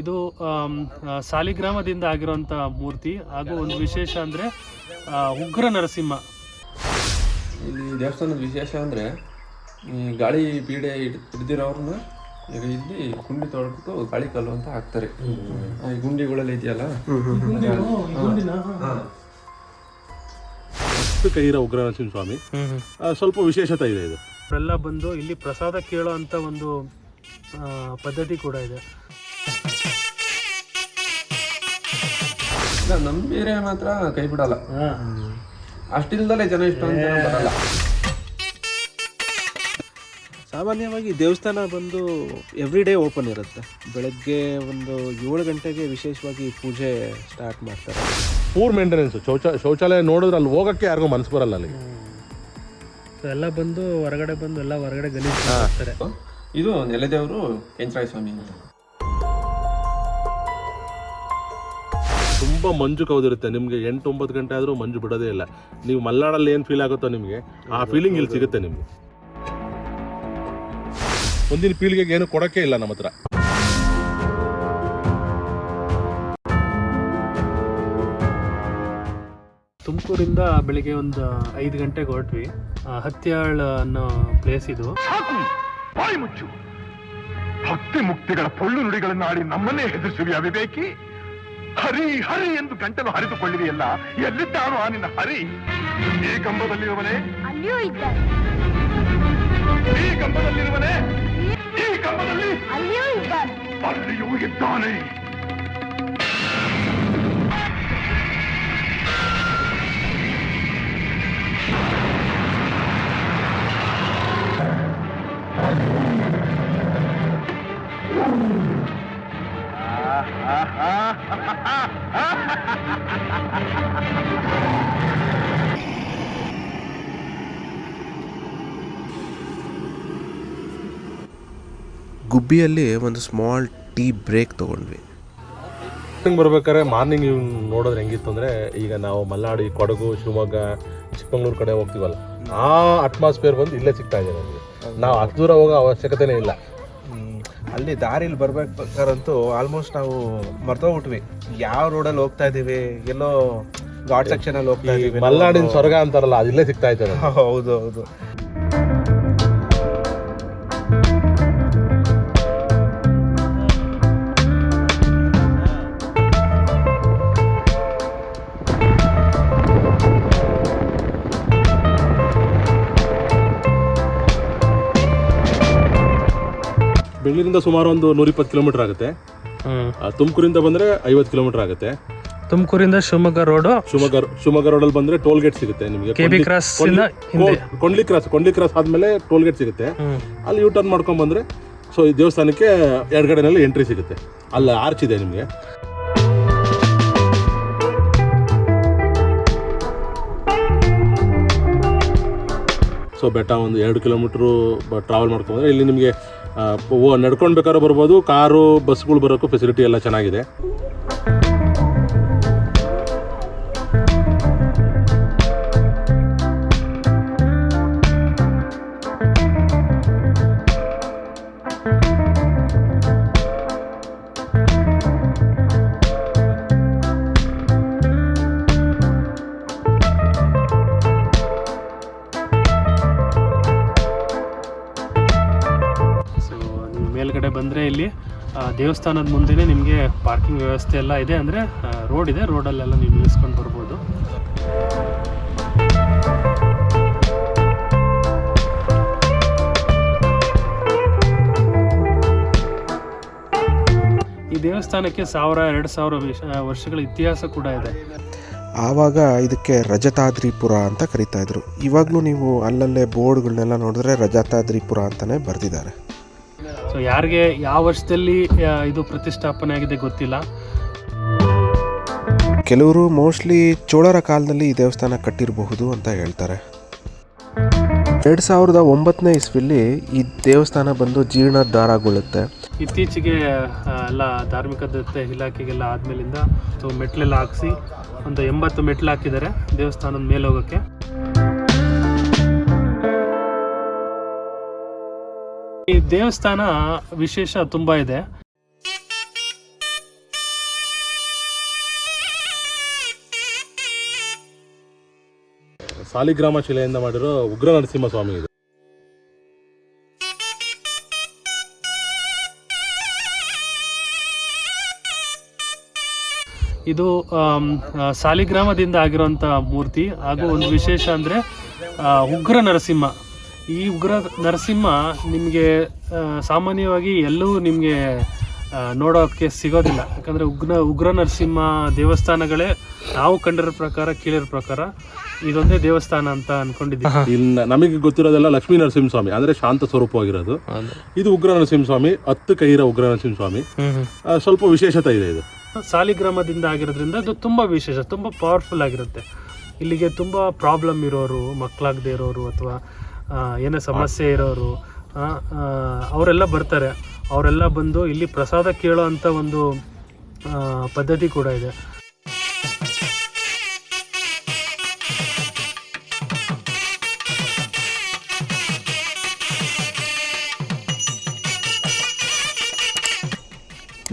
ಇದು ಸಾಲಿಗ್ರಾಮದಿಂದ ಆಗಿರುವಂಥ ಮೂರ್ತಿ. ಹಾಗೂ ಒಂದು ವಿಶೇಷ ಅಂದರೆ ಉಗ್ರ ನರಸಿಂಹ. ಇಲ್ಲಿ ದೇವಸ್ಥಾನದ ವಿಶೇಷ ಅಂದರೆ ಈ ಗಾಳಿ ಪೀಡೆ ಹಿಡ್ದಿರೋರನ್ನ ಈಗ ಇಲ್ಲಿ ಗುಂಡಿ ತೊಳ್ಬಿಟ್ಟು ಗಾಳಿ ಕಲ್ಲು ಅಂತ ಹಾಕ್ತಾರೆ. ಈ ಗುಂಡಿಗಳಲ್ಲಿ ಇದೆಯಲ್ಲ ಕೈ ಇರೋ ಉಗ್ರ ನರಸಿಂಹ ಸ್ವಾಮಿ ಸ್ವಲ್ಪ ವಿಶೇಷತೆ ಇದೆ. ಇದು ಎಲ್ಲ ಬಂದು ಇಲ್ಲಿ ಪ್ರಸಾದ ಕೇಳೋ ಅಂತ ಒಂದು ಪದ್ಧತಿ ಕೂಡ ಇದೆ. ನಂಬಿದ್ರೆ ಮಾತ್ರ ಕೈ ಬಿಡಲ್ಲ, ಅಷ್ಟಿಲ್ದಲೇ ಜನ ಇಷ್ಟ ಅಂತ ಬರಲ್ಲ. ಸಾಮಾನ್ಯವಾಗಿ ದೇವಸ್ಥಾನ ಬಂದು ಎವ್ರಿ ಡೇ ಓಪನ್ ಇರುತ್ತೆ. ಬೆಳಗ್ಗೆ ಒಂದು 7 ಗಂಟೆಗೆ ವಿಶೇಷವಾಗಿ ಪೂಜೆ ಸ್ಟಾರ್ಟ್ ಮಾಡ್ತಾರೆ. Poor maintenance. ಶೌಚಾಲಯ ನೋಡಿದ್ರೆ ಅಲ್ಲಿ ಹೋಗಕ್ಕೆ ಯಾರಿಗೂ ಮನಸ್ಸು ಬರಲ್ಲ ಅಲ್ಲಿ. ಎಲ್ಲ ಬಂದು ಹೊರಗಡೆ ಬಂದು ಎಲ್ಲ ಹೊರಗಡೆ ಗಲೀಜು ಮಾಡ್ತಾರೆ. ಇದು ನೆಲೆದೇವರು ಕೆಂಚರಾಯ ಸ್ವಾಮಿ ಅಂತ. ತುಂಬ ಮಂಜು ಕವಿದಿರುತ್ತೆ. ನಿಮಗೆ 8-9 ಗಂಟೆ ಆದರೂ ಮಂಜು ಬಿಡೋದೇ ಇಲ್ಲ. ನೀವು ಮಲೆನಾಡಲ್ಲಿ ಏನು ಫೀಲ್ ಆಗುತ್ತೋ ನಿಮಗೆ ಆ ಫೀಲಿಂಗ್ ಇಲ್ಲಿ ಸಿಗುತ್ತೆ ನಿಮಗೆ. ಮುಂದಿನ ಪೀಳಿಗೆಗೆ ಏನು ಕೊಡೋಕ್ಕೆ ಇಲ್ಲ ನಮ್ಮ ಹತ್ರ. ತುಮಕೂರಿಂದ ಬೆಳಿಗ್ಗೆ ಒಂದು 5 ಗಂಟೆಗೆ ಹೊರಟ್ವಿ. ಹತ್ಯಾಳ್ ಅನ್ನೋ ಪ್ಲೇಸ್ ಇದು. ಬಾಯಿ ಮುಚ್ಚು. ಭಕ್ತಿ ಮುಕ್ತಿಗಳ ಪೊಳ್ಳು ನುಡಿಗಳನ್ನು ಆಡಿ ನಮ್ಮನ್ನೇ ಹೆದರಿಸುವ ವಿವೇಕಿ. ಹರಿ ಹರಿ ಎಂದು ಗಂಟಲು ಹರಿದುಕೊಳ್ಳಿದೆಯಲ್ಲ, ಎಲ್ಲಿದ್ದಾನೋ ಆ ನಿನ್ನ ಹರಿ? ಈ ಕಂಬದಲ್ಲಿರುವನೇ, ಅಲ್ಲಿಯೂ ಇದ್ದಾರೆ. ಈ ಕಂಬದಲ್ಲಿರುವನೇ, ಈ ಕಂಬದಲ್ಲಿ, ಅಲ್ಲಿಯೂ ಇದ್ದಾರೆ. ಅಲ್ಲಿಯೂ ಇದ್ದಾನೆ. ಗುಬ್ಬಿಯಲ್ಲಿ ಒಂದು ಸ್ಮಾಲ್ ಟೀ ಬ್ರೇಕ್ ತೊಗೊಂಡ್ವಿ. ಬರ್ಬೇಕಾದ್ರೆ ಮಾರ್ನಿಂಗ್ ನೋಡೋದ್ರೆ ಹೆಂಗಿತ್ತು ಅಂದರೆ, ಈಗ ನಾವು ಮಲೆನಾಡು, ಕೊಡಗು, ಶಿವಮೊಗ್ಗ, ಚಿಕ್ಕಮಂಗ್ಳೂರು ಕಡೆ ಹೋಗ್ತೀವಲ್ಲ, ಆ ಅಟ್ಮಾಸ್ಫಿಯರ್ ಬಂದು ಇಲ್ಲೇ ಸಿಗ್ತಾ ಇದೆ ನಮಗೆ. ನಾವು ಅಷ್ಟು ದೂರ ಹೋಗೋ ಅವಶ್ಯಕತೆನೇ ಇಲ್ಲ. ಅಲ್ಲಿ ದಾರಿಲಿ ಬರ್ಬೇಕಾರಂತೂ ಆಲ್ಮೋಸ್ಟ್ ನಾವು ಮರ್ತೋಗ್ಬಿಟ್ವಿ ಯಾವ ರೋಡಲ್ಲಿ ಹೋಗ್ತಾ ಇದೀವಿ. ಎಲ್ಲೋ ಘಾಟ್ ಸೆಕ್ಷನ್ ಅಲ್ಲಿ ಹೋಗ್ತಾ ಇದೀವಿ. ಮಲೆನಾಡಿನ ಸ್ವರ್ಗ ಅಂತಾರಲ್ಲ, ಅದು ಇಲ್ಲೇ ಸಿಗ್ತಾ ಇದೆ. ಹೌದು ಹೌದು. ಬೆಂಗಳೂರಿಂದ ಸುಮಾರು ಒಂದು 120 ಕಿಲೋಮೀಟರ್ ಆಗುತ್ತೆ. ತುಮಕೂರಿಂದ ಬಂದರೆ 50 ಕಿಲೋಮೀಟರ್ ಆಗುತ್ತೆ. ತುಮಕೂರಿಂದ ಶಿವಮೊಗ್ಗ ರೋಡಲ್ಲಿ ಬಂದರೆ ಟೋಲ್ ಗೇಟ್ ಸಿಗುತ್ತೆ ನಿಮಗೆ. ಕೊಂಡ್ಲಿ ಕ್ರಾಸ್ ಆದಮೇಲೆ ಟೋಲ್ ಗೇಟ್ ಸಿಗುತ್ತೆ. ಅಲ್ಲಿ ಯೂ ಟರ್ನ್ ಮಾಡ್ಕೊಂಡು ಬಂದರೆ ಸೊ ಈ ದೇವಸ್ಥಾನಕ್ಕೆ ಎಡಗಡೆನಲ್ಲಿ ಎಂಟ್ರಿ ಸಿಗುತ್ತೆ. ಅಲ್ಲಿ ಆರ್ಚ್ ಇದೆ ನಿಮಗೆ. ಸೊ ಬೆಟ್ಟ ಒಂದು 2 ಕಿಲೋಮೀಟ್ರು ಟ್ರಾವೆಲ್ ಮಾಡ್ಕೊಂಡ್ರೆ ಇಲ್ಲಿ ನಿಮಗೆ ನಡ್ಕೊಂಡು ಬೇಕಾದ್ರೂ ಬರ್ಬೋದು. ಕಾರು, ಬಸ್ಗಳು ಬರೋಕ್ಕೂ ಫೆಸಿಲಿಟಿ ಎಲ್ಲ ಚೆನ್ನಾಗಿದೆ. ಮೇಲ್ಗಡೆ ಬಂದರೆ ಇಲ್ಲಿ ದೇವಸ್ಥಾನದ ಮುಂದೆನೇ ನಿಮಗೆ ಪಾರ್ಕಿಂಗ್ ವ್ಯವಸ್ಥೆ ಎಲ್ಲ ಇದೆ. ಅಂದರೆ ರೋಡ್ ಇದೆ, ರೋಡಲ್ಲೆಲ್ಲ ನೀವು ನಿಲ್ಲಿಸ್ಕೊಂಡು ಬರ್ಬೋದು. ಈ ದೇವಸ್ಥಾನಕ್ಕೆ 1000-2000 ವರ್ಷಗಳ ಇತಿಹಾಸ ಕೂಡ ಇದೆ. ಆವಾಗ ಇದಕ್ಕೆ ರಜತಾದ್ರಿಪುರ ಅಂತ ಕರಿತಾ ಇದ್ರು. ಇವಾಗಲೂ ನೀವು ಅಲ್ಲಲ್ಲೇ ಬೋರ್ಡ್ಗಳನ್ನೆಲ್ಲ ನೋಡಿದ್ರೆ ರಜತಾದ್ರಿಪುರ ಅಂತಲೇ ಬರೆದಿದ್ದಾರೆ. ಸೊ ಯಾರಿಗೆ ಯಾವ ವರ್ಷದಲ್ಲಿ ಇದು ಪ್ರತಿಷ್ಠಾಪನೆ ಆಗಿದೆ ಗೊತ್ತಿಲ್ಲ. ಕೆಲವರು ಮೋಸ್ಟ್ಲಿ ಚೋಳರ ಕಾಲದಲ್ಲಿ ಈ ದೇವಸ್ಥಾನ ಕಟ್ಟಿರಬಹುದು ಅಂತ ಹೇಳ್ತಾರೆ. 2009ನೇ ಇಸ್ವಿಲಿ ಈ ದೇವಸ್ಥಾನ ಬಂದು ಜೀರ್ಣೋದ್ಧಾರಗೊಳ್ಳುತ್ತೆ. ಇತ್ತೀಚೆಗೆ ಎಲ್ಲ ಧಾರ್ಮಿಕ ದತ್ತೆ ಇಲಾಖೆಗೆಲ್ಲ ಆದ್ಮೇಲಿಂದ ಮೆಟ್ಲೆಲ್ಲ ಹಾಕಿಸಿ ಒಂದು 80 ಮೆಟ್ಲು ಹಾಕಿದ್ದಾರೆ ದೇವಸ್ಥಾನದ ಮೇಲೆ ಹೋಗೋಕ್ಕೆ. ಈ ದೇವಸ್ಥಾನ ವಿಶೇಷ ತುಂಬ ಇದೆ. ಸಾಲಿಗ್ರಾಮ ಶಿಲೆಯಿಂದ ಮಾಡಿರೋ ಉಗ್ರ ನರಸಿಂಹ ಸ್ವಾಮಿ ಇದೆ. ಇದು ಸಾಲಿಗ್ರಾಮದಿಂದ ಆಗಿರುವಂಥ ಮೂರ್ತಿ. ಹಾಗೂ ಒಂದು ವಿಶೇಷ ಅಂದರೆ ಉಗ್ರ ನರಸಿಂಹ. ಈ ಉಗ್ರ ನರಸಿಂಹ ನಿಮಗೆ ಸಾಮಾನ್ಯವಾಗಿ ಎಲ್ಲೂ ನಿಮಗೆ ನೋಡೋಕ್ಕೆ ಸಿಗೋದಿಲ್ಲ. ಯಾಕಂದರೆ ಉಗ್ರ ನರಸಿಂಹ ದೇವಸ್ಥಾನಗಳೇ ನಾವು ಕಂಡಿರೋ ಪ್ರಕಾರ, ಕೇಳಿರೋ ಪ್ರಕಾರ ಇದೊಂದೇ ದೇವಸ್ಥಾನ ಅಂತ ಅನ್ಕೊಂಡಿದ್ದೀವಿ. ಇನ್ನು ನಮಗೆ ಗೊತ್ತಿರೋದೆಲ್ಲ ಲಕ್ಷ್ಮೀ ನರಸಿಂಹ ಸ್ವಾಮಿ ಅಂದರೆ ಶಾಂತ ಸ್ವರೂಪವಾಗಿರೋದು. ಇದು ಉಗ್ರ ನರಸಿಂಹ ಸ್ವಾಮಿ, 10 ಕೈ ಇರೋ ಉಗ್ರ ನರಸಿಂಹ ಸ್ವಾಮಿ. ಸ್ವಲ್ಪ ವಿಶೇಷತೆ ಇದೆ. ಇದು ಸಾಲಿಗ್ರಾಮದಿಂದ ಆಗಿರೋದ್ರಿಂದ ಅದು ತುಂಬ ವಿಶೇಷ, ತುಂಬ ಪವರ್ಫುಲ್ ಆಗಿರುತ್ತೆ. ಇಲ್ಲಿಗೆ ತುಂಬ ಪ್ರಾಬ್ಲಮ್ ಇರೋರು, ಮಕ್ಕಳಾಗದೇ ಇರೋರು ಅಥವಾ ಏನೋ ಸಮಸ್ಯೆ ಇರೋರು ಅವರೆಲ್ಲ ಬರ್ತಾರೆ. ಅವರೆಲ್ಲ ಬಂದು ಇಲ್ಲಿ ಪ್ರಸಾದ ಕೇಳೋ ಅಂಥ ಒಂದು ಪದ್ಧತಿ ಕೂಡ ಇದೆ.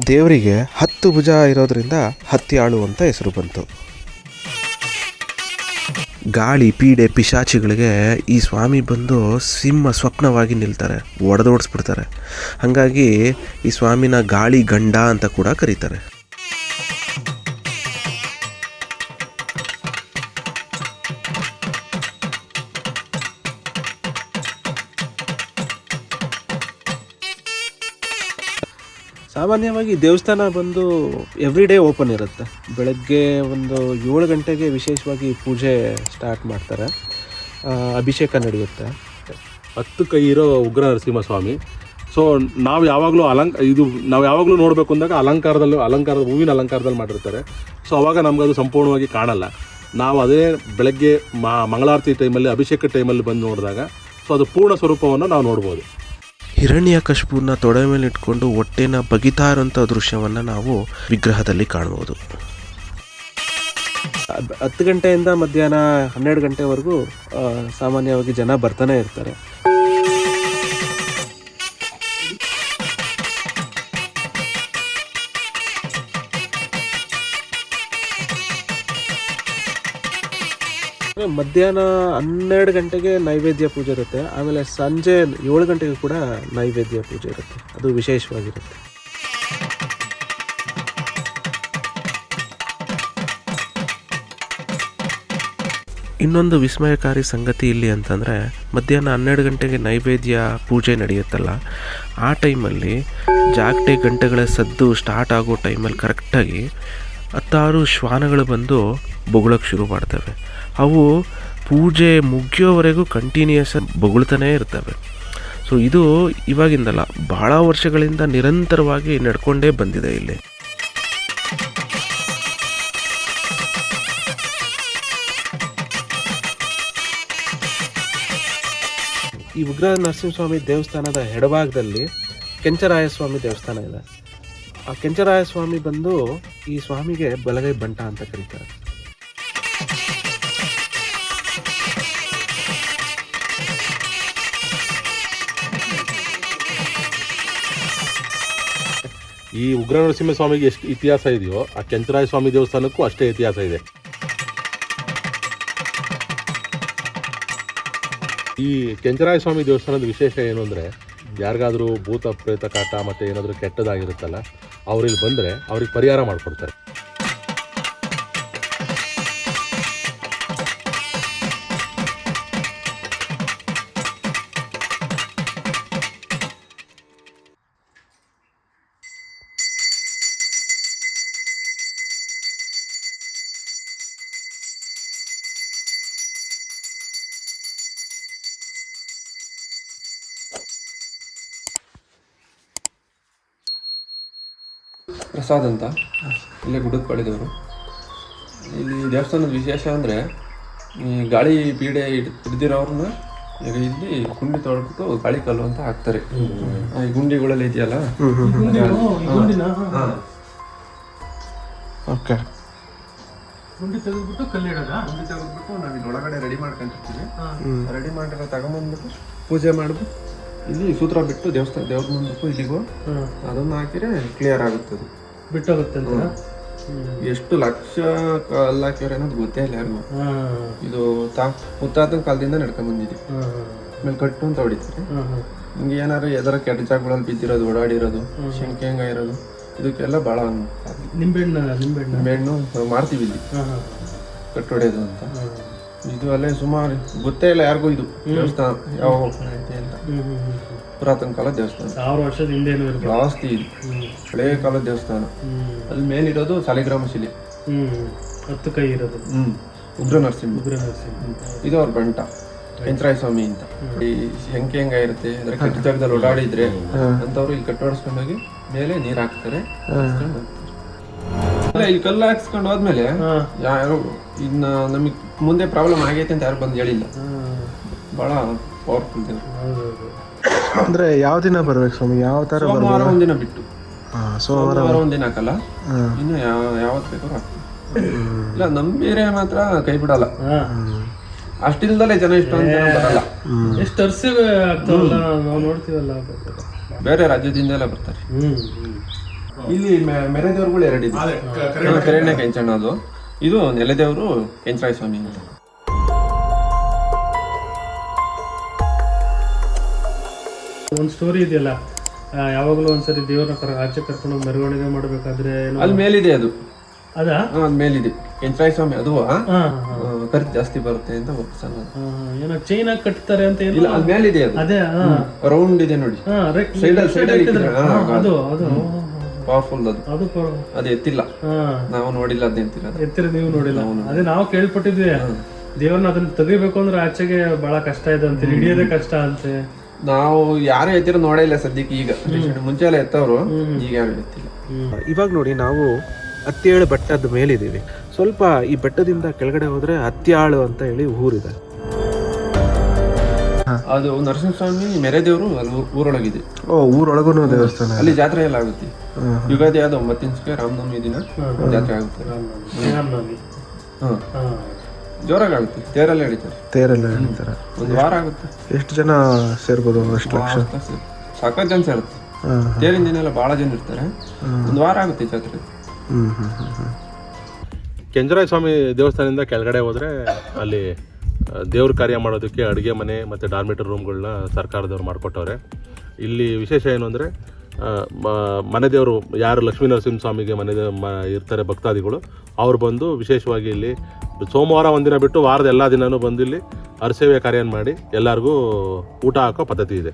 ದೇವರಿಗೆ 10 ಭುಜ ಇರೋದ್ರಿಂದ ಹತ್ಯಾಳು ಅಂತ ಹೆಸರು ಬಂತು. ಗಾಳಿ ಪೀಡೆ ಪಿಶಾಚಿಗಳಿಗೆ ಈ ಸ್ವಾಮಿ ಬಂದು ಸಿಂಹ ಸ್ವಪ್ನವಾಗಿ ನಿಲ್ತಾರೆ, ಒಡೆದೋಡಿಸ್ಬಿಡ್ತಾರೆ. ಹಾಗಾಗಿ ಈ ಸ್ವಾಮಿನ ಗಾಳಿ ಗಂಡ ಅಂತ ಕೂಡ ಕರೀತಾರೆ. ಸಾಮಾನ್ಯವಾಗಿ ದೇವಸ್ಥಾನ ಬಂದು ಎವ್ರಿ ಡೇ ಓಪನ್ ಇರುತ್ತೆ. ಬೆಳಗ್ಗೆ ಒಂದು 7 ಗಂಟೆಗೆ ವಿಶೇಷವಾಗಿ ಪೂಜೆ ಸ್ಟಾರ್ಟ್ ಮಾಡ್ತಾರೆ, ಅಭಿಷೇಕ ನಡೆಯುತ್ತೆ. 10 ಕೈ ಇರೋ ಉಗ್ರ ನರಸಿಂಹ ಸ್ವಾಮಿ. ಸೊ ನಾವು ಯಾವಾಗಲೂ ನೋಡಬೇಕು ಅಂದಾಗ ಅಲಂಕಾರದ ಹೂವಿನ ಅಲಂಕಾರದಲ್ಲಿ ಮಾಡಿರ್ತಾರೆ. ಸೊ ಅವಾಗ ನಮಗದು ಸಂಪೂರ್ಣವಾಗಿ ಕಾಣಲ್ಲ. ನಾವು ಅದೇ ಬೆಳಗ್ಗೆ ಮಂಗಳಾರತಿ ಟೈಮಲ್ಲಿ, ಅಭಿಷೇಕ ಟೈಮಲ್ಲಿ ಬಂದು ನೋಡಿದಾಗ ಸೊ ಅದು ಪೂರ್ಣ ಸ್ವರೂಪವನ್ನು ನಾವು ನೋಡ್ಬೋದು. ಹಿರಣ್ಯಕಶಿಪುನ ತೊಡೆ ಮೇಲೆ ಇಟ್ಕೊಂಡು ಹೊಟ್ಟೆನ ಬಗಿತಾ ಇರೋಂಥ ದೃಶ್ಯವನ್ನು ನಾವು ವಿಗ್ರಹದಲ್ಲಿ ಕಾಣ್ಬೋದು. 10 ಗಂಟೆಯಿಂದ ಮಧ್ಯಾಹ್ನ 12 ಗಂಟೆವರೆಗೂ ಸಾಮಾನ್ಯವಾಗಿ ಜನ ಬರ್ತಾನೆ ಇರ್ತಾರೆ. ಮಧ್ಯಾಹ್ನ 12 ಗಂಟೆಗೆ ನೈವೇದ್ಯ ಪೂಜೆ ಇರುತ್ತೆ. ಆಮೇಲೆ ಸಂಜೆ 7 ಗಂಟೆಗೆ ಕೂಡ ನೈವೇದ್ಯ ಪೂಜೆ ಇರುತ್ತೆ. ಅದು ವಿಶೇಷವಾಗಿರುತ್ತೆ. ಇನ್ನೊಂದು ವಿಸ್ಮಯಕಾರಿ ಸಂಗತಿ ಇಲ್ಲಿ ಅಂತಂದರೆ, ಮಧ್ಯಾಹ್ನ 12 ಗಂಟೆಗೆ ನೈವೇದ್ಯ ಪೂಜೆ ನಡೆಯುತ್ತಲ್ಲ, ಆ ಟೈಮಲ್ಲಿ ಜಾಗಟೆ ಗಂಟೆಗಳ ಸದ್ದು ಸ್ಟಾರ್ಟ್ ಆಗೋ ಟೈಮಲ್ಲಿ ಕರೆಕ್ಟಾಗಿ 10 ಶ್ವಾನಗಳು ಬಂದು ಬೊಗಳಕ್ಕೆ ಶುರು ಮಾಡ್ತವೆ. ಅವು ಪೂಜೆ ಮುಗಿಯೋವರೆಗೂ ಕಂಟಿನ್ಯೂಯಸ್ ಬೊಗಳ್ತಾನೇ ಇರ್ತವೆ. ಸೊ ಇದು ಇವಾಗಿಂದಲ್ಲ, ಭಾಳ ವರ್ಷಗಳಿಂದ ನಿರಂತರವಾಗಿ ನಡ್ಕೊಂಡೇ ಬಂದಿದೆ ಇಲ್ಲಿ. ಈ ಉಗ್ರ ನರಸಿಂಹಸ್ವಾಮಿ ದೇವಸ್ಥಾನದ ಎಡಭಾಗದಲ್ಲಿ ಕೆಂಚರಾಯ ಸ್ವಾಮಿ ದೇವಸ್ಥಾನ ಇದೆ. ಆ ಕೆಂಚರಾಯ ಸ್ವಾಮಿ ಬಂದು ಈ ಸ್ವಾಮಿಗೆ ಬಲಗೈ ಬಂಟ ಅಂತ ಕರೀತಾರೆ. ಈ ಉಗ್ರ ನರಸಿಂಹ ಸ್ವಾಮಿಗೆ ಎಷ್ಟು ಇತಿಹಾಸ ಇದೆಯೋ, ಆ ಕೆಂಚರಾಯ ಸ್ವಾಮಿ ದೇವಸ್ಥಾನಕ್ಕೂ ಅಷ್ಟೇ ಇತಿಹಾಸ ಇದೆ. ಈ ಕೆಂಚರಾಯ ಸ್ವಾಮಿ ದೇವಸ್ಥಾನದ ವಿಶೇಷ ಏನು ಅಂದರೆ, ಯಾರಿಗಾದರೂ ಭೂತ ಪ್ರೇತ ಕಾಟ ಮತ್ತು ಏನಾದರೂ ಕೆಟ್ಟದಾಗಿರುತ್ತಲ್ಲ, ಅವ್ರಿಗೆ ಬಂದರೆ ಅವ್ರಿಗೆ ಪರಿಹಾರ ಮಾಡಿಕೊಡ್ತಾರೆ. ಪ್ರಸಾದ್ ಅಂತ, ಇಲ್ಲೇ ಗುಡ್ಡದ ಪಾಳ್ಯದವರು. ಇಲ್ಲಿ ದೇವಸ್ಥಾನದ ವಿಶೇಷ ಅಂದರೆ, ಈ ಗಾಳಿ ಪೀಡೆ ಹಿಡ್ದಿರೋರನ್ನ ಈಗ ಇಲ್ಲಿ ಗುಂಡಿ ತೊಳ್ಬಿಟ್ಟು ಗಾಳಿ ಕಲ್ಲು ಅಂತ ಹಾಕ್ತಾರೆ. ಈ ಗುಂಡಿಗಳೆಲ್ಲ ಇದೆಯಲ್ಲ, ಓಕೆ, ಗುಂಡಿ ತೆಗೆದ್ಬಿಟ್ಟು ಕಲ್ಲಿಡೋದ, ಗುಂಡಿ ತೆಗೆದ್ಬಿಟ್ಟು ನಾವು ಇಲ್ಲಿ ಒಳಗಡೆ ರೆಡಿ ಮಾಡ್ಕೊಂಡಿರ್ತೀವಿ. ರೆಡಿ ಮಾಡಿರೋ ತಗೊಂಬಂದ್ಬಿಟ್ಟು ಪೂಜೆ ಮಾಡ್ಬಿಟ್ಟು ಇಲ್ಲಿ ಸೂತ್ರ ಬಿಟ್ಟು ದೇವಸ್ಥಾನ ದೇವ್ರ ಮುಂದಕ್ಕೂ ಇಲ್ಲಿಗೂ ಅದನ್ನು ಹಾಕಿದ್ರೆ ಕ್ಲಿಯರ್ ಆಗುತ್ತೆ. ಅದು ಬಿಟ್ಟೋಗುತ್ತೆ ಅಂತ. ಎಷ್ಟು ಲಕ್ಷ ಕಲ್ಲು ಹಾಕ್ಯವ್ರೆ ಅನ್ನೋದು ಗೊತ್ತೇ ಇಲ್ಲ ಯಾರಿಗೂ. ಇದು ಮುತ್ತಾತನ ಕಾಲದಿಂದ ನಡ್ಕೊಂಡ್ ಬಂದಿದೆ. ಆಮೇಲೆ ಕಟ್ಟು ಅಂತ ಹೊಡಿತಾರೆ. ಹಿಂಗೆ ಏನಾರು ಎದರ ಕೆಟ್ಟ ಜಾಗಗಳಲ್ಲಿ ಬಿದ್ದಿರೋದು, ಓಡಾಡಿರೋದು, ಶಂಕೆಂಗ ಇರೋದು, ಇದಕ್ಕೆಲ್ಲ ಭಾಳ ನಿಂಬೆಹಣ್ಣು ಮಾಡ್ತೀವಿ ಇಲ್ಲಿ ಕಟ್ಟು ಹೊಡೆಯೋದು ಅಂತ. ಇದು ಅಲ್ಲೇ ಸುಮಾರು ಗೊತ್ತೇ ಇಲ್ಲ ಯಾರಿಗೂ ಇದು ದೇವಸ್ಥಾನ ಯಾವ ಐತೆ ಅಂತ. ಪುರಾತನ ಕಾಲದ ದೇವಸ್ಥಾನ, 1000 ವರ್ಷದ ಹಿಂದೆ ಜಾಸ್ತಿ ಇದು ಹಳೆಯ ಕಾಲದ ದೇವಸ್ಥಾನ. ಅಲ್ಲಿ ಮೇಲಿರೋದು ಸಾಲಿಗ್ರಾಮ ಶಿಲೆ, 10 ಕೈ ಇರೋದು. ಉಗ್ರ ನರಸಿಂಹ. ಇದು ಅವ್ರ ಬಂಟ ಕೆಂಚರಾಯ ಸ್ವಾಮಿ ಅಂತ. ಈ ಹೆಂಗೆ ಇರುತ್ತೆ ಅಂದ್ರೆ ಕೆಟ್ಟ ಜಾಗದಲ್ಲಿ ಓಡಾಡಿದ್ರೆ ಅಂತವ್ರು ಇಲ್ಲಿ ಕಟ್ಟೋಡಿಸ್ಕೊಂಡೋಗಿ ಮೇಲೆ ನೀರ್ ಹಾಕ್ತಾರೆ. ಇಲ್ಲಿ ಕಲ್ಲು ಹಾಕ್ಸ್ಕೊಂಡು ಹೋದ್ಮೇಲೆ ಯಾರು ಇನ್ನ ನಮಗ್ ಮುಂದೆ ಪ್ರಾಬ್ಲಮ್ ಆಗೈತೆ ಅಂತ ಯಾರು ಬಂದು ಹೇಳಿಲ್ಲ. ಬಹಳ ಪವರ್ಫುಲ್ ದೇವ್ರು. ಅಂದ್ರೆ ಯಾವ ದಿನ ಬರ್ಬೇಕು ಸ್ವಾಮಿ? ಯಾವ ತರ? ಸೋಮವಾರ ಒಂದಿನ ಬಿಟ್ಟು, ಸೋಮವಾರ ಒಂದಿನ ಹಾಕಲ್ಲ, ಇನ್ನು ಯಾವತ್ ಬೇಕಾದ್ರೂ ಹಾಕ್ತೀವಿ. ಇಲ್ಲ ನಮ್ ಬೇರೆ ಮಾತ್ರ ಕೈ ಬಿಡಲ್ಲ. ಅಷ್ಟಿಲ್ದಲೇ ಜನ ಇಷ್ಟು ಅಂತ ಬರಲ್ಲ. ಎಷ್ಟು ವರ್ಷ ಆಗ್ತಾವಲ್ಲ ನಾವು ನೋಡ್ತೀವಲ್ಲ, ಬೇರೆ ರಾಜ್ಯದಿಂದ ಎಲ್ಲ ಬರ್ತಾರೆ. ಇಲ್ಲಿ ಮೆರೆದೇವ್ರುಗಳು 2 ಇದೆ. ಕೆರೆಣ್ಣೆ ಕೆಂಚಣ್ಣ, ಅದು ಇದು ನೆಲೆದೇವರು ಕೆಂಚರಾಯ ಸ್ವಾಮಿ ಅಂತ. ಒಂದು ಸ್ಟೋರಿ ಇದೆಯಲ್ಲ, ಯಾವಾಗಲೂ ಒಂದ್ಸರಿ ದೇವ್ರನ್ನ ಆಚೆ ಕರ್ಕೊಂಡು ಮೆರವಣಿಗೆ ಮಾಡ್ಬೇಕಾದ್ರೆ ಅಲ್ಲಿ ಮೇಲಿದೆ ಅದು. ಅದಾ? ಅದ್ ಮೇಲಿದೆ ಕೆಂಚರಾಯ ಸ್ವಾಮಿ. ಅದು ಖರ್ಚು ಜಾಸ್ತಿ ಬರುತ್ತೆ ಅಂತ ಏನೋ ಚೈನ್ ಆಗಿ ಕಟ್ತಾರೆ ಅಂತ. ಇಲ್ಲ, ಅದ್ ಮೇಲಿದೆ ಅದು. ಅದೇ ರೌಂಡ್ ಇದೆ ನೋಡಿ, ಅದು ಅದು ಪವರ್ಫುಲ್. ಅದು ಅದು ಎತ್ತಿಲ್ಲ, ನಾವು ನೋಡಿಲ್ಲ. ಅದ್ ಎತ್ತಿರ ನೀವು ನೋಡಿಲ್ಲ. ಅದೇ ನಾವು ಕೇಳ್ಪಟ್ಟಿದ್ವಿ, ದೇವ್ರನ್ನ ಅದನ್ನ ತೆಗಿಬೇಕು ಅಂದ್ರೆ ಆಚೆಗೆ ಬಹಳ ಕಷ್ಟ ಇದೆ ಅಂತ, ಹಿಡಿಯೋದೇ ಕಷ್ಟ ಅಂತೆ. ನಾವು ಯಾರು ಎತ್ತಿರ ನೋಡೇ ಇಲ್ಲ ಸದ್ಯಕ್ಕೆ. ಈಗ ಮುಂಚೆ ಎಲ್ಲ ಎತ್ತವ್ರು, ಈಗ ಯಾರು ಎತ್ತಿಲ್ಲ. ಇವಾಗ ನೋಡಿ, ನಾವು ಹತ್ಯಾಳು ಬೆಟ್ಟದ ಮೇಲಿದ್ದೀವಿ. ಸ್ವಲ್ಪ ಈ ಬೆಟ್ಟದಿಂದ ಕೆಳಗಡೆ ಹೋದ್ರೆ ಹತ್ಯಾಳು ಅಂತ ಹೇಳಿ ಊರಿದೆ. ಅದು ನರಸಿಂಹಸ್ವಾಮಿ ಮೆರೆದೇವರು ಅಲ್ಲಿ ಊರೊಳಗಿದೆ. ಊರೊಳಗೂ ದೇವಸ್ಥಾನ, ಅಲ್ಲಿ ಜಾತ್ರೆ ಎಲ್ಲ ಆಗುತ್ತೆ. ಯುಗಾದಿ ಆದ 9 ದಿನಕ್ಕೆ ರಾಮನವಮಿ ದಿನ ಜಾತ್ರೆ ಆಗುತ್ತೆ. ಜೋರಾಗಿ ಆಗುತ್ತೆ. ತೇರೆಲ್ಲ ಎಳಿತಾರೆ. 1 ವಾರ ಆಗುತ್ತೆ. ಎಷ್ಟು ಜನ ಸೇರ್ಬೋದು? ಎಷ್ಟು ಲಕ್ಷ? ಸಾಕಷ್ಟು ಜನ ಸೇರುತ್ತೆ. ತೇರಿನ ದಿನ ಎಲ್ಲ ಬಹಳ ಜನ ಇರ್ತಾರೆ. 1 ವಾರ ಆಗುತ್ತೆ ಜಾತ್ರೆ. ಕೆಂಚರಾಯ ಸ್ವಾಮಿ ದೇವಸ್ಥಾನದಿಂದ ಕೆಳಗಡೆ ಹೋದರೆ ಅಲ್ಲಿ ದೇವ್ರ ಕಾರ್ಯ ಮಾಡೋದಕ್ಕೆ ಅಡುಗೆ ಮನೆ ಮತ್ತು ಡಾರ್ಮೆಟರಿ ರೂಮ್ಗಳನ್ನ ಸರ್ಕಾರದವ್ರು ಮಾಡಿಕೊಟ್ಟವ್ರೆ. ಇಲ್ಲಿ ವಿಶೇಷ ಏನು ಅಂದರೆ, ಮನೆ ದೇವರು ಯಾರು ಲಕ್ಷ್ಮೀ ನರಸಿಂಹ ಸ್ವಾಮಿಗೆ ಇರ್ತಾರೆ ಭಕ್ತಾದಿಗಳು, ಅವ್ರು ಬಂದು ವಿಶೇಷವಾಗಿ ಇಲ್ಲಿ ಸೋಮವಾರ ಒಂದಿನ ಬಿಟ್ಟು ವಾರದ ಎಲ್ಲ ದಿನವೂ ಬಂದು ಇಲ್ಲಿ ಹರಸೇವೆ ಕಾರ್ಯ ಮಾಡಿ ಎಲ್ಲರಿಗೂ ಊಟ ಹಾಕೋ ಪದ್ಧತಿ ಇದೆ.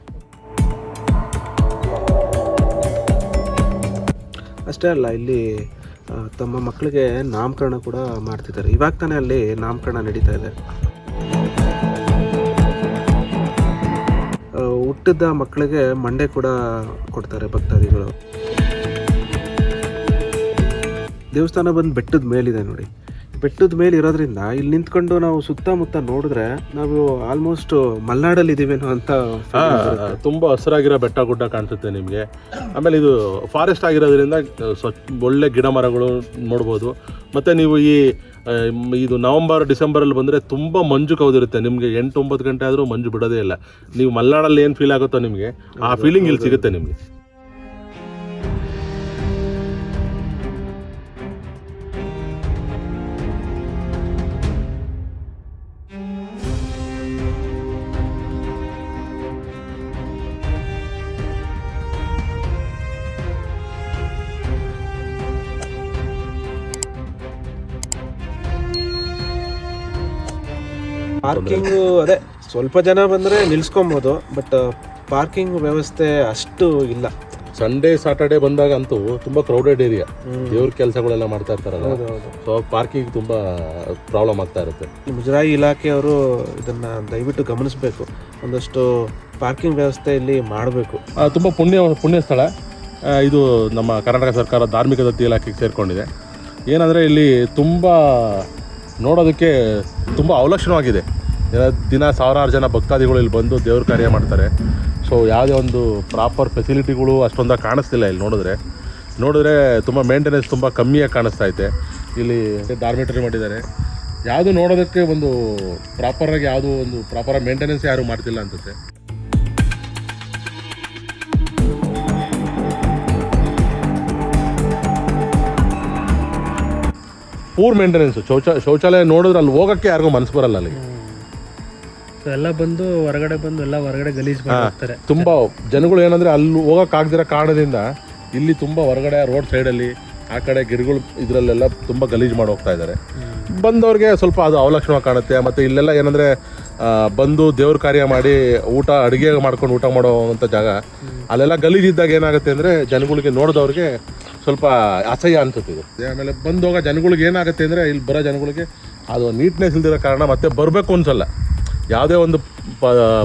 ಅಷ್ಟೇ ಅಲ್ಲ, ಇಲ್ಲಿ ತಮ್ಮ ಮಕ್ಕಳಿಗೆ ನಾಮಕರಣ ಕೂಡ ಮಾಡ್ತಿದ್ದಾರೆ. ಇವಾಗ ತಾನೇ ಅಲ್ಲಿ ನಾಮಕರಣ ನಡೀತಾ ಇದೆ. ಹುಟ್ಟಿದ ಮಕ್ಕಳಿಗೆ ಮಂಡೆ ಕೂಡ ಕೊಡ್ತಾರೆ ಭಕ್ತಾದಿಗಳು. ದೇವಸ್ಥಾನ ಬಂದು ಬೆಟ್ಟದ ಮೇಲಿದೆ ನೋಡಿ. ಬೆಟ್ಟದ ಮೇಲೆ ಇರೋದ್ರಿಂದ ಇಲ್ಲಿ ನಿಂತ್ಕೊಂಡು ನಾವು ಸುತ್ತಮುತ್ತ ನೋಡಿದ್ರೆ ನಾವು ಆಲ್ಮೋಸ್ಟ್ ಮಲೆನಾಡಲ್ಲಿ ಇದೀವೇನೋ ಅಂತ. ತುಂಬ ಹಸಿರಾಗಿರೋ ಬೆಟ್ಟ ಗುಡ್ಡ ಕಾಣಿಸುತ್ತೆ ನಿಮಗೆ. ಆಮೇಲೆ ಇದು ಫಾರೆಸ್ಟ್ ಆಗಿರೋದ್ರಿಂದ ಒಳ್ಳೆ ಗಿಡ ಮರಗಳು ನೋಡ್ಬೋದು. ಮತ್ತು ನೀವು ಇದು ನವಂಬರ್ ಡಿಸೆಂಬರಲ್ಲಿ ಬಂದರೆ ತುಂಬ ಮಂಜು ಕವಿದಿರುತ್ತೆ. ನಿಮಗೆ 8-9 ಗಂಟೆ ಆದರೂ ಮಂಜು ಬಿಡೋದೇ ಇಲ್ಲ. ನೀವು ಮಲೆನಾಡಲ್ಲಿ ಏನು ಫೀಲ್ ಆಗುತ್ತೋ ನಿಮಗೆ ಆ ಫೀಲಿಂಗ್ ಇಲ್ಲಿ ಸಿಗುತ್ತೆ ನಿಮಗೆ. ಪಾರ್ಕಿಂಗು ಅದೇ ಸ್ವಲ್ಪ ಜನ ಬಂದರೆ ನಿಲ್ಸ್ಕೊಬೋದು, ಬಟ್ ಪಾರ್ಕಿಂಗ್ ವ್ಯವಸ್ಥೆ ಅಷ್ಟು ಇಲ್ಲ. ಸಂಡೇ ಸಾಟರ್ಡೆ ಬಂದಾಗ ಅಂತೂ ತುಂಬ ಕ್ರೌಡೆಡ್ ಏರಿಯಾ, ದೇವ್ರ ಕೆಲಸಗಳೆಲ್ಲ ಮಾಡ್ತಾ ಇರ್ತಾರಲ್ಲ, ಸೊ ಪಾರ್ಕಿಂಗ್ ತುಂಬ ಪ್ರಾಬ್ಲಮ್ ಆಗ್ತಾ ಇರುತ್ತೆ. ಮುಜರಾಯಿ ಇಲಾಖೆಯವರು ಇದನ್ನು ದಯವಿಟ್ಟು ಗಮನಿಸಬೇಕು. ಒಂದಷ್ಟು ಪಾರ್ಕಿಂಗ್ ವ್ಯವಸ್ಥೆ ಇಲ್ಲಿ ಮಾಡಬೇಕು. ತುಂಬ ಪುಣ್ಯ ಸ್ಥಳ ಇದು. ನಮ್ಮ ಕರ್ನಾಟಕ ಸರ್ಕಾರ ಧಾರ್ಮಿಕ ದತ್ತಿ ಇಲಾಖೆಗೆ ಸೇರಿಕೊಂಡಿದೆ. ಏನಂದರೆ ಇಲ್ಲಿ ತುಂಬ ನೋಡೋದಕ್ಕೆ ತುಂಬ ಅವಲಕ್ಷಣವಾಗಿದೆ. ದಿನ ಸಾವಿರಾರು ಜನ ಭಕ್ತಾದಿಗಳು ಇಲ್ಲಿ ಬಂದು ದೇವ್ರ ಕಾರ್ಯ ಮಾಡ್ತಾರೆ. ಸೊ ಯಾವುದೇ ಒಂದು ಪ್ರಾಪರ್ ಫೆಸಿಲಿಟಿಗಳು ಅಷ್ಟೊಂದಾಗಿ ಕಾಣಿಸ್ತಿಲ್ಲ ಇಲ್ಲಿ ನೋಡಿದ್ರೆ ತುಂಬ ಮೇಂಟೆನೆನ್ಸ್ ತುಂಬ ಕಮ್ಮಿಯಾಗಿ ಕಾಣಿಸ್ತಾ ಐತೆ. ಇಲ್ಲಿ ಡಾರ್ಮೆಟರಿ ಮಾಡಿದ್ದಾರೆ. ಯಾವುದು ನೋಡೋದಕ್ಕೆ ಒಂದು ಪ್ರಾಪರಾಗಿ ಯಾವುದೋ ಒಂದು ಪ್ರಾಪರಾಗಿ ಮೇಂಟೆನೆನ್ಸ್ ಯಾರು ಮಾಡ್ತಿಲ್ಲ ಅನ್ಸುತ್ತೆ. Poor maintenance. ಶೌಚಾಲಯ ನೋಡಿದ್ರೆ ಅಲ್ಲಿ ಹೋಗೋಕ್ಕೆ ಯಾರಿಗೂ ಮನಸ್ಸು ಬರಲ್ಲ ಅಲ್ಲಿಗೆ. ಸೊ ಎಲ್ಲ ಬಂದು ಹೊರಗಡೆ ಗಲೀಜು ಮಾಡ್ತಾರೆ. ತುಂಬ ಜನಗಳು ಏನಂದರೆ ಅಲ್ಲಿ ಹೋಗೋಕ್ಕಾಗ್ದಿರೋ ಕಾರಣದಿಂದ ಇಲ್ಲಿ ತುಂಬ ಹೊರಗಡೆ ರೋಡ್ ಸೈಡಲ್ಲಿ ಆ ಕಡೆ ಗಿಡಗಳು ಇದರಲ್ಲೆಲ್ಲ ತುಂಬ ಗಲೀಜು ಮಾಡಿ ಹೋಗ್ತಾ ಇದ್ದಾರೆ. ಬಂದವ್ರಿಗೆ ಸ್ವಲ್ಪ ಅದು ಅವಲಕ್ಷಣ ಕಾಣುತ್ತೆ. ಮತ್ತು ಇಲ್ಲೆಲ್ಲ ಏನಂದರೆ ಬಂದು ದೇವ್ರ ಕಾರ್ಯ ಮಾಡಿ ಅಡುಗೆ ಮಾಡ್ಕೊಂಡು ಊಟ ಮಾಡೋವಂಥ ಜಾಗ, ಅಲ್ಲೆಲ್ಲ ಗಲೀಜಿದ್ದಾಗ ಏನಾಗುತ್ತೆ ಅಂದರೆ ಜನಗಳಿಗೆ ನೋಡಿದವ್ರಿಗೆ ಸ್ವಲ್ಪ ಅಸಹ್ಯ ಅನ್ಸುತ್ತೆ ಇದು. ಆಮೇಲೆ ಬಂದೋಗ ಜನಗಳಿಗೆ ಏನಾಗುತ್ತೆ ಅಂದರೆ ಇಲ್ಲಿ ಬರೋ ಜನಗಳಿಗೆ ಅದು ನೀಟ್ನೆಸ್ ಇಲ್ದಿರೋ ಕಾರಣ ಮತ್ತೆ ಬರಬೇಕು ಅನ್ಸಲ್ಲ. ಯಾವುದೇ ಒಂದು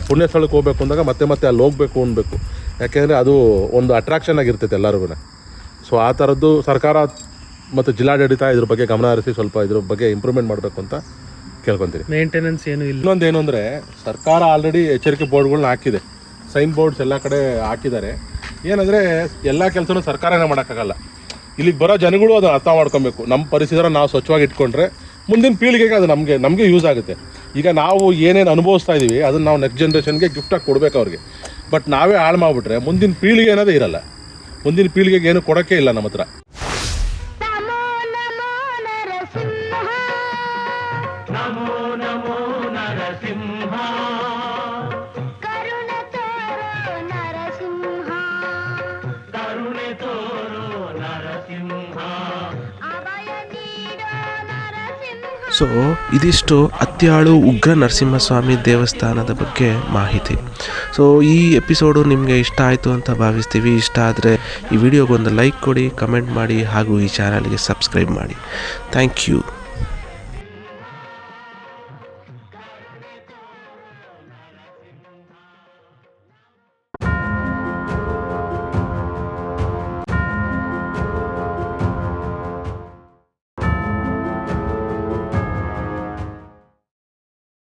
ಪುಣ್ಯ ಸ್ಥಳಕ್ಕೆ ಹೋಗ್ಬೇಕು ಅಂದಾಗ ಮತ್ತೆ ಅಲ್ಲಿ ಹೋಗಬೇಕು ಅನ್ಬೇಕು. ಯಾಕೆಂದರೆ ಅದು ಒಂದು ಅಟ್ರಾಕ್ಷನ್ ಆಗಿರ್ತೈತೆ ಎಲ್ಲರಿಗೂ. ಸೊ ಆ ಥರದ್ದು ಸರ್ಕಾರ ಮತ್ತು ಜಿಲ್ಲಾಡಳಿತ ಇದ್ರ ಬಗ್ಗೆ ಗಮನ ಹರಿಸಿ ಸ್ವಲ್ಪ ಇದ್ರ ಬಗ್ಗೆ ಇಂಪ್ರೂವ್ಮೆಂಟ್ ಮಾಡಬೇಕು ಅಂತ ಕೇಳ್ಕೊತೀನಿ. ಮೇಂಟೆನೆನ್ಸ್ ಏನು ಇಲ್ಲ. ಇನ್ನೊಂದೇನು ಅಂದರೆ ಸರ್ಕಾರ ಆಲ್ರೆಡಿ ಎಚ್ಚರಿಕೆ ಬೋರ್ಡ್ಗಳನ್ನ ಹಾಕಿದೆ, ಸೈನ್ ಬೋರ್ಡ್ಸ್ ಎಲ್ಲ ಕಡೆ ಹಾಕಿದ್ದಾರೆ. ಏನಂದರೆ ಎಲ್ಲ ಕೆಲಸನೂ ಸರ್ಕಾರನೇ ಮಾಡೋಕ್ಕಾಗಲ್ಲ. ಇಲ್ಲಿಗೆ ಬರೋ ಜನಗಳು ಅದನ್ನು ಅರ್ಥ ಮಾಡ್ಕೊಬೇಕು. ನಮ್ಮ ಪರಿಸರ ನಾವು ಸ್ವಚ್ಛವಾಗಿ ಇಟ್ಕೊಂಡ್ರೆ ಮುಂದಿನ ಪೀಳಿಗೆಗೆ ಅದು ನಮಗೆ ಯೂಸ್ ಆಗುತ್ತೆ. ಈಗ ನಾವು ಏನೇನು ಅನುಭವಿಸ್ತಾ ಇದ್ದೀವಿ ಅದನ್ನು ನಾವು ನೆಕ್ಸ್ಟ್ ಜನ್ರೇಷನ್ಗೆ ಗಿಫ್ಟಾಗಿ ಕೊಡಬೇಕು ಅವ್ರಿಗೆ. ಬಟ್ ನಾವೇ ಹಾಳು ಮಾಡಿಬಿಟ್ರೆ ಮುಂದಿನ ಪೀಳಿಗೆ ಅನ್ನೋದೇ ಇರಲ್ಲ. ಮುಂದಿನ ಪೀಳಿಗೆಗೆ ಏನು ಕೊಡೋಕ್ಕೆ ಇಲ್ಲ ನಮ್ಮ ಹತ್ರ. ಸೊ ಇದಿಷ್ಟು ಅತ್ಯಾಳು ಉಗ್ರ ನರಸಿಂಹಸ್ವಾಮಿ ದೇವಸ್ಥಾನದ ಬಗ್ಗೆ ಮಾಹಿತಿ. ಸೊ ಈ ಎಪಿಸೋಡು ನಿಮಗೆ ಇಷ್ಟ ಆಯಿತು ಅಂತ ಭಾವಿಸ್ತೀವಿ. ಇಷ್ಟ ಆದರೆ ಈ ವಿಡಿಯೋಗೊಂದು ಲೈಕ್ ಕೊಡಿ, ಕಮೆಂಟ್ ಮಾಡಿ ಹಾಗೂ ಈ ಚಾನಲ್ಗೆ ಸಬ್ಸ್ಕ್ರೈಬ್ ಮಾಡಿ. Thank you.